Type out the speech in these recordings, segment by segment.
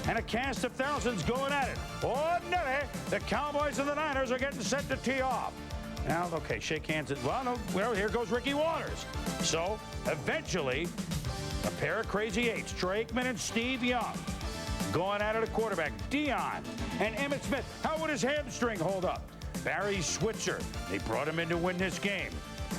and a cast of thousands going at it. Ordinary, the Cowboys and the Niners are getting set to tee off. Now, okay, shake hands. Well, here goes Ricky Waters. So, eventually, a pair of crazy eights, Troy Aikman and Steve Young, going at it at quarterback. Dion and Emmitt Smith. How would his hamstring hold up? Barry Switzer. They brought him in to win this game.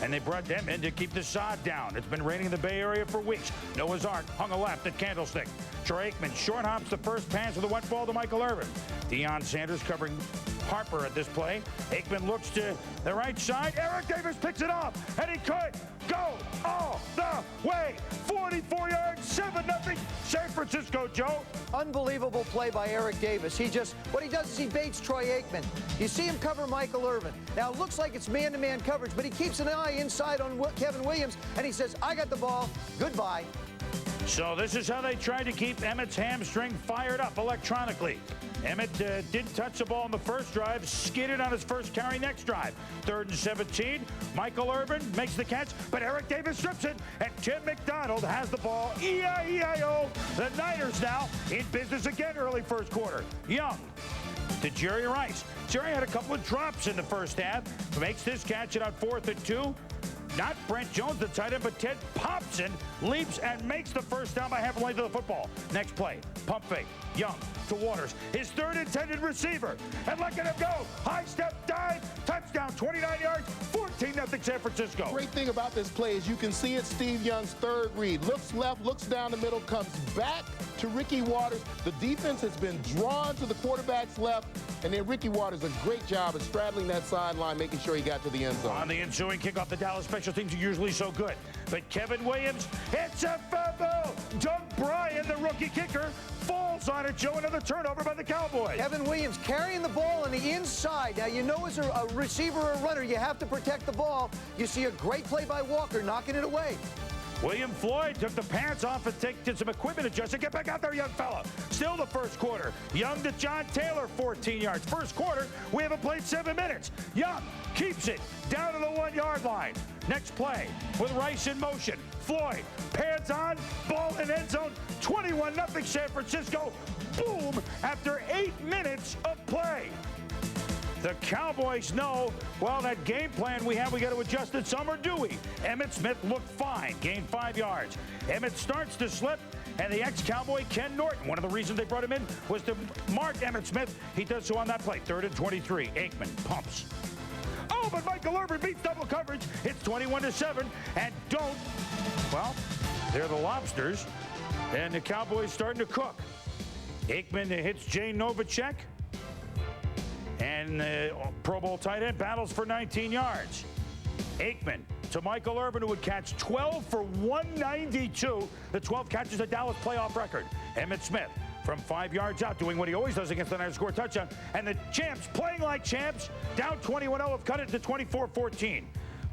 And they brought them in to keep the sod down. It's been raining in the Bay Area for weeks. Noah's Ark hung a left at Candlestick. Troy Aikman short hops the first pass with a wet ball to Michael Irvin. Deion Sanders covering Harper at this play. Aikman looks to the right side. Eric Davis picks it up, and he could go all the way. 44 yards, 7-0, San Francisco, Joe. Unbelievable play by Eric Davis. What he does is he baits Troy Aikman. You see him cover Michael Irvin. Now, it looks like it's man-to-man coverage, but he keeps an eye inside on Kevin Williams, and he says, I got the ball. Goodbye. So this is how they tried to keep Emmitt's hamstring fired up electronically. Emmitt didn't touch the ball on the first drive, skidded on his first carry next drive. 3rd and 17. Michael Irvin makes the catch, but Eric Davis strips it, and Tim McDonald has the ball. E-I-E-I-O. The Niners now in business again early first quarter. Young to Jerry Rice. Jerry had a couple of drops in the first half. Makes this catch it on 4th and 2. Not Brent Jones, the tight end, but Ted Popson leaps and makes the first down by half a length of the football. Next play, pump fake. Young to Waters, his third intended receiver. And look at him go. High step dive, touchdown, 29 yards, 14-0 San Francisco. Great thing about this play is you can see it, Steve Young's third read. Looks left, looks down the middle, comes back to Ricky Waters. The defense has been drawn to the quarterback's left, and then Ricky Waters, a great job of straddling that sideline, making sure he got to the end zone. On the ensuing kickoff, the Dallas special teams are usually so good. But Kevin Williams, it's a fumble. Doug Bryan, the rookie kicker, falls on it, Joe. Another turnover by the Cowboys. Kevin Williams carrying the ball on the inside. Now, you know as a receiver or a runner, you have to protect the ball. You see a great play by Walker, knocking it away. William Floyd took the pants off and did some equipment adjustment. Get back out there, young fella. Still the first quarter. Young to John Taylor, 14 yards. First quarter, we haven't played 7 minutes. Young keeps it down to the 1-yard line. Next play with Rice in motion. Floyd, pads on, ball in end zone. 21-0 San Francisco. Boom, after 8 minutes of play. The Cowboys know, well, that game plan we have, we got to adjust it some, or do we? Emmitt Smith looked fine, gained 5 yards. Emmitt starts to slip, and the ex-Cowboy Ken Norton, one of the reasons they brought him in was to mark Emmitt Smith. He does so on that play. 3rd and 23. Aikman pumps. Oh, but Michael Irvin beats double coverage. It's 21-7, and well, they're the Lobsters, and the Cowboys starting to cook. Aikman hits Jay Novacek. And the Pro Bowl tight end battles for 19 yards. Aikman to Michael Irvin, who would catch 12 for 192. The 12 catches a Dallas playoff record. Emmitt Smith from 5 yards out, doing what he always does against the Niners, score a touchdown. And the champs, playing like champs, down 21-0, have cut it to 24-14.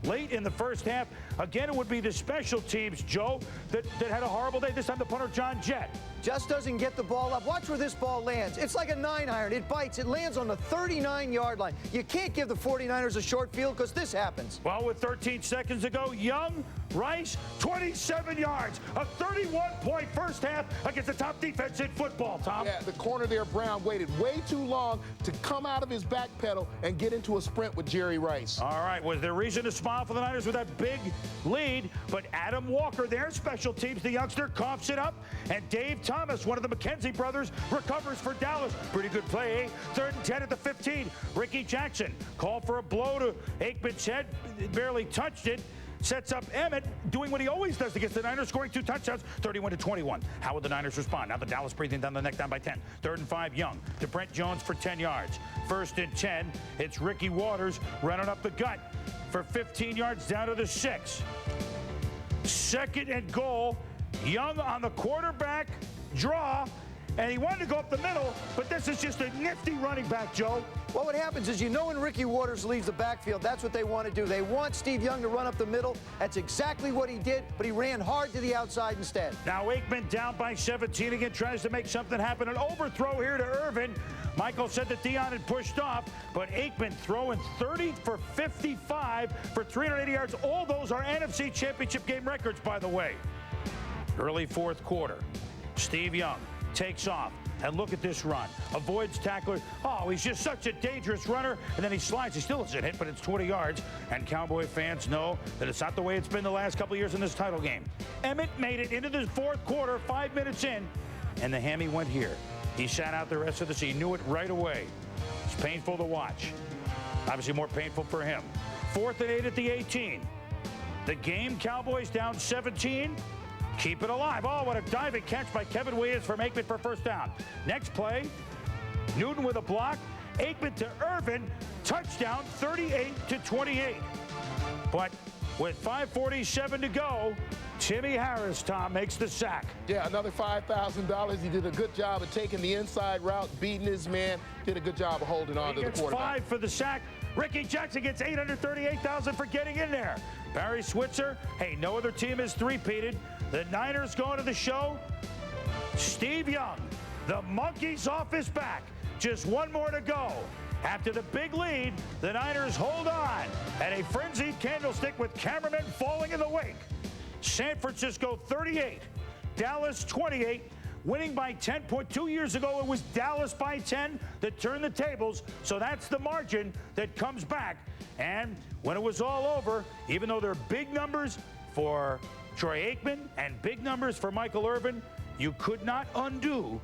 Late in the first half, again, it would be the special teams, Joe, that had a horrible day. This time the punter, John Jett. Just doesn't get the ball up. Watch where this ball lands. It's like a 9-iron. It bites. It lands on the 39-yard line. You can't give the 49ers a short field because this happens. Well, with 13 seconds to go, Young, Rice, 27 yards. A 31-point first half against the top defense in football, Tom. Yeah, the corner there, Brown, waited way too long to come out of his back pedal and get into a sprint with Jerry Rice. All right, was there reason to smile for the Niners with that big lead? But Adam Walker, their special teams, the youngster, coughs it up. And Dave Thomas, one of the McKenzie brothers, recovers for Dallas. Pretty good play, eh? 3rd and 10 at the 15. Ricky Jackson called for a blow to Aikman's head. Barely touched it. Sets up Emmitt, doing what he always does against the Niners, scoring 2 touchdowns, 31-21. How would the Niners respond? Now the Dallas breathing down the neck, down by 10. 3rd and 5, Young to Brent Jones for 10 yards. 1st and 10, it's Ricky Waters running up the gut for 15 yards down to the 6. 2nd and goal, Young on the quarterback draw, and he wanted to go up the middle, but this is just a nifty running back, Joe. Well, what happens is, you know, when Ricky Waters leaves the backfield, that's what they want to do. They want Steve Young to run up the middle. That's exactly what he did, but he ran hard to the outside instead. Now Aikman down by 17 again, tries to make something happen. An overthrow here to Irvin. Michael said that Dion had pushed off, but Aikman throwing 30 for 55 for 380 yards. All those are NFC Championship game records, by the way. Early fourth quarter. Steve Young takes off, And look at this run. Avoids tackler. Oh, he's just such a dangerous runner. And then he slides. He still doesn't hit, but it's 20 yards. And Cowboy fans know that it's not the way it's been the last couple of years in this title game. Emmett made it into the fourth quarter, 5 minutes in, and the hammy went here. He sat out the rest of the season. He knew it right away. It's painful to watch. Obviously more painful for him. 4th and 8 at the 18. The game, Cowboys down 17. Keep it alive. Oh, what a diving catch by Kevin Williams from Aikman for first down. Next play, Newton with a block. Aikman to Irvin. Touchdown, 38-28. But with 5:47 to go, Timmy Harris, Tom, makes the sack. Yeah, another $5,000. He did a good job of taking the inside route, beating his man. Did a good job of holding on to the quarterback. 5 for the sack. Ricky Jackson gets $838,000 for getting in there. Barry Switzer, hey, no other team has three-peated. The Niners going to the show. Steve Young, the monkey's off his back. Just one more to go. After the big lead, the Niners hold on at a frenzied candlestick with cameramen falling in the wake. San Francisco 38, Dallas 28, winning by 10. 2 years ago, it was Dallas by 10 that turned the tables. So that's the margin that comes back. And when it was all over, even though there are big numbers for Troy Aikman and big numbers for Michael Irvin, you could not undo